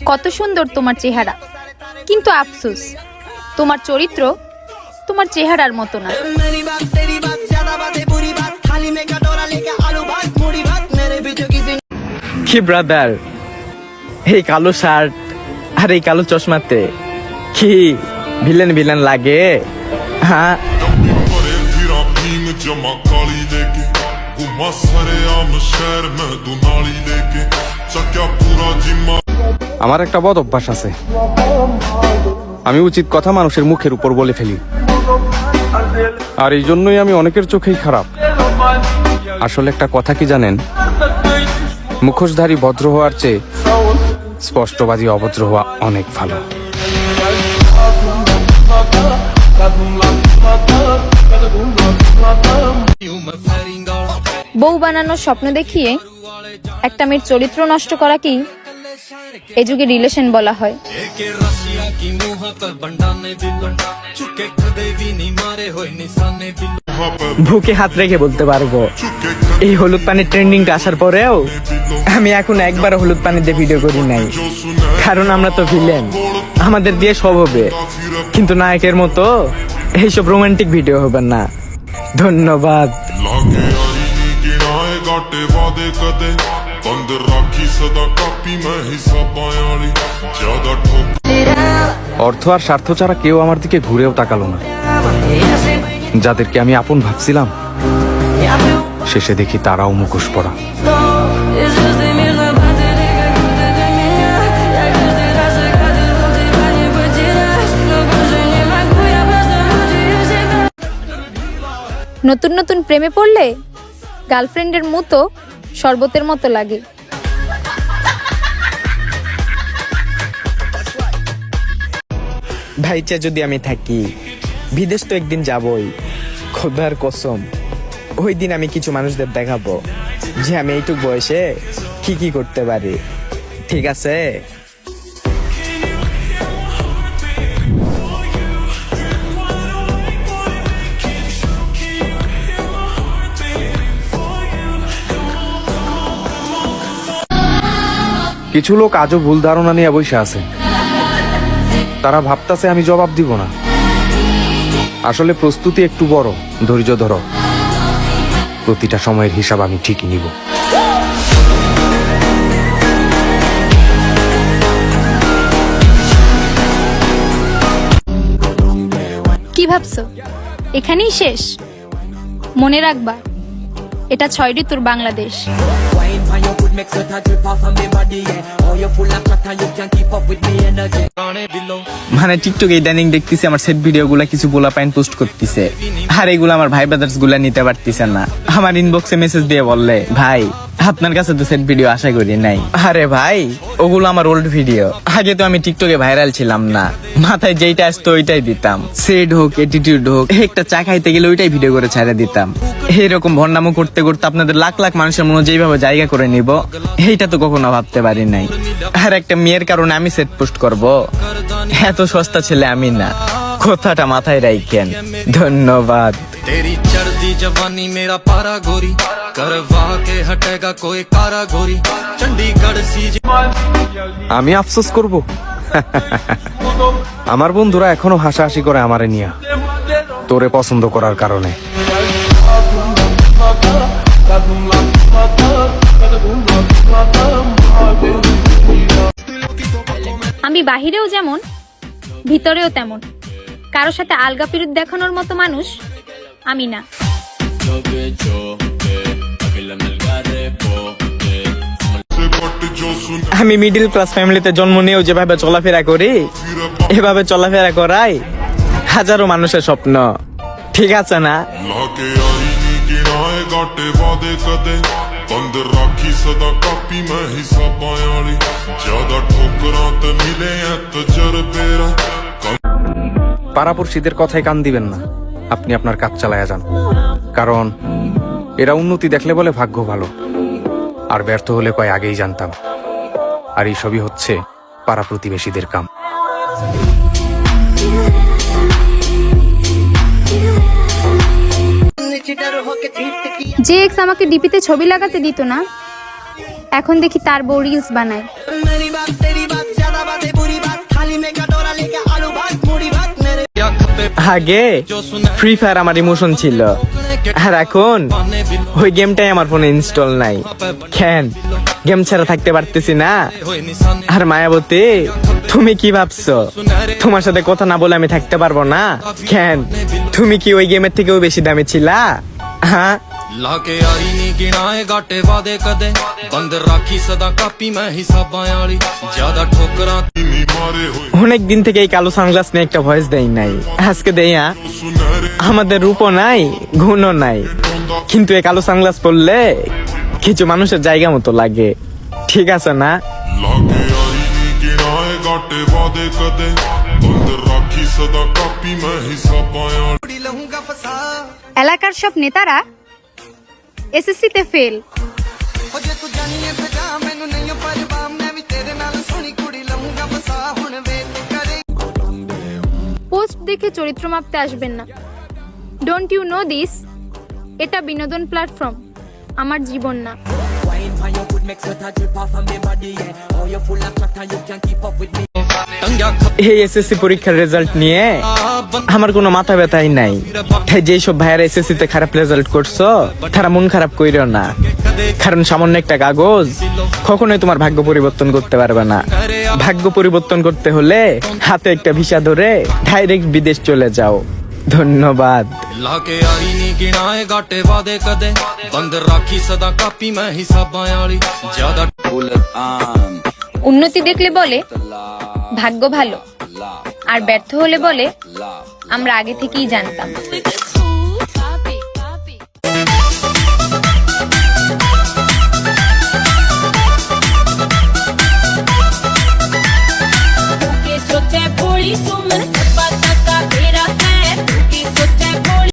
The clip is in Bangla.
কত সুন্দর তোমার চেহারা, কিন্তু আফসোস তোমার চরিত্র তোমার চেহারার মতো না। কি ব্রাদার, এই কালো শার্ট আর এই কালো চশমাতে কি ভিলেন ভিলেন লাগে? হ্যাঁ, আমার একটা বদ অভ্যাস আছে, আমি উচিত কথা মানুষের মুখের উপর বলে ফেলি, আর এই জন্যই আমি অনেকের চোখেই খারাপ। আসলে একটা কথা কি জানেন, মুখোশধারী ভদ্র হওয়ার চেয়ে স্পষ্টবাদী অভদ্র হওয়া অনেক ভালো। বউ বানানোর স্বপ্ন দেখিয়ে একটা মেয়ের চরিত্র নষ্ট করা কি এ যুগে রিলেশন বলা হয়? বুকে হাত রেখে বলতে পারবো, এই হলুদ পানির ট্রেন্ডিংটা আসার পরেও আমি এখন একবার হলুদ পানিতে ভিডিও করি নাই, কারণ আমরা তো ভিলেন, আমাদের দিয়ে সব হবে, কিন্তু নায়কের মতো এইসব রোমান্টিক ভিডিও হবে না। ধন্যবাদ। অর্থ আর স্বার্থ ছাড়া কেউ আমার দিকে ঘুরেও তাকালো না। যাদেরকে আমি আপন ভাবছিলাম, শেষে দেখি তারাও মুখোশ পরা। নতুন নতুন প্রেমে পড়লে গার্লফ্রেন্ডের মতো শরবতের মতো লাগে। ভাইচা যদি আমি থাকি, বিদেশ তো একদিন যাবই, খোদার কসম ওই দিন আমি কিছু মানুষদের দেখাবো যে আমি এইটুক বয়সে কি কি করতে পারি। ঠিক আছে? কিছু লোক আজও ভুল ধারণা নিয়ে বসে আছে, তারা ভাবতাছে আমি জবাব দিব না। আসলে প্রস্তুতি একটু বড়, ধৈর্য ধরো, প্রতিটা সময়ের হিসাব আমি ঠিকই নিব। কি ভাবছো এখানেই শেষ? মনে রাখবা, এটা 6 ঋতুর বাংলাদেশ। মানে টিকটকে ইদানিং দেখতেছি আমার সেট ভিডিও গুলা কিছু পোলা পাইন পোস্ট করতেছে, আর এগুলো আমার ভাই ব্রাদার্স গুলা নিতে পারতেছে না। আমার ইনবক্সে মেসেজ দিয়ে বললে, ভাই আপনার কাছে তো সেট ভিডিও আশা করি নাই। আরে ভাই, ওগুলো আমার ওল্ড ভিডিও, আগে তো আমি টিকটকে ভাইরাল ছিলাম না, মাথায় যেইটা আসতো ওইটাই দিতাম, সেট হোক এটিটিউড হোক, একটা চা খাইতে গেলে ওইটাই ভিডিও করে ছাড়া দিতাম। এইরকম ভন্ডামো করতে করতে আপনাদের লাখ লাখ মানুষের মনে যেইভাবে জায়গা করে নিব, এইটা তো কখনো ভাবতে পারি নাই। আর একটা মেয়ের কারণে আমি সেট পোস্ট করব, এত সস্তা ছেলে আমি না, কথাটা মাথায় রাখেন। ধন্যবাদ। तेरी चढ़ती जवानी मेरा पारा गोरी करवा के हटेगा कोई कारा गोरी चंडीगढ़ सी। আমি আফসোস করব? আমার বন্ধুরা এখনো হাসাহাসি করে আমারে নিয়া, তোরে পছন্দ করার কারণে। আমি বাহিরেও যেমন ভিতরেও তেমন, কারোর সাথে আলগা পিরুত দেখানোর মতো মানুষ আমি না। আমি মিডিল ক্লাস ফ্যামিলিতে জন্ম নিয়েও যেভাবে চলাফেরা করি, এভাবে চলাফেরা করাই হাজারো মানুষের স্বপ্ন। ঠিক আছে না? পাড়াপড়শিদের কথায় কান দিবেন না, আপনি আপনার কাজ চালায়া যান, কারণ এরা উন্নতি দেখলে বলে ভাগ্য ভালো, আর ব্যর্থ হলে কয় আগেই জানতাম। আর এই সবই হচ্ছে পাড়া প্রতিবেশীদের কাম। যে এক্স আমাকে ডিপিতে ছবি লাগাতে দিত না, এখন দেখি তার বউ রিলস বানায়। मेरी बात तेरी बात ज्यादा बातें बुरी बात थाली में कटोरा लेके आलू भात पूरी भात मेरे या खपे আগে ফ্রি ফায়ার আমার ইমোশন ছিল, আর এখন ওই গেমটাই আমার ফোনে ইনস্টল নাই। কেন গেম ছাড়া থাকতে পারতেছি না? होए निशाने আর মায়াবতী, তুমি কি ভাবছো তোমার সাথে কথা না বলে আমি থাকতে পারবো না? কেন তুমি কি ওই গেমের থেকেও বেশি দামি ছিলা? হ্যাঁ, लाके यारी नी गिनाए गाटे वादे कदे बंद राखी सदा कापी मैं हिसाबां वाली ज्यादा ठोकरां অনেক দিন থেকে এই কালো সানগ্লাস নিয়ে একটা ভয়েস দেই নাই, আজকে দেয়া। আমাদের রূপও নাই, গুণও নাই, কিন্তু এই কালো সানগ্লাস পরলে কিছু মানুষের জায়গা মতো লাগে। ঠিক আছে না? लागे आई नी गिनाए गाटे वादे कदे बंद राखी सदा कापी मैं हिसाबां कुड़ी लहूंगा फसा এলাকার সব নেতারা এসএসসিতে ফেল। हो जे तू जानी है जा मैनू नहीं परवाह मैं भी तेरे नाल सोनी कुड़ी लहूंगा फसा हुन वेट करे পোস্ট দেখে চরিত্র মাপতে আসবেন না। Don't you know this? এটা বিনোদন প্ল্যাটফর্ম, আমার জীবন না। टंग्या खपे এই एसएससी পরীক্ষার রেজাল্ট নিয়ে बंद আমার কোনো মাথা ব্যথাই নাই। তাই যেই সব ভাইয়েরা এসএসসি তে খারাপ রেজাল্ট করছো তারা মন খারাপ কইরো না, কারণ সামান্য একটা কাগজ কখনোই তোমার ভাগ্য পরিবর্তন করতে পারবে না। ভাগ্য পরিবর্তন করতে হলে হাতে একটা ভিসা ধরে ডাইরেক্ট বিদেশ চলে যাও। ধন্যবাদ। लाके यारी नी गिनाए गाटे वादे कदे बंद राखी सदा कापी मैं हिसाबां वाली ज्यादा উন্নতি দেখলে বলে ভাগ্য ভালো, আর ব্যর্থ হলে বলে আমরা আগে থেকেই জানতাম। सोचे भोली सुमन सब बात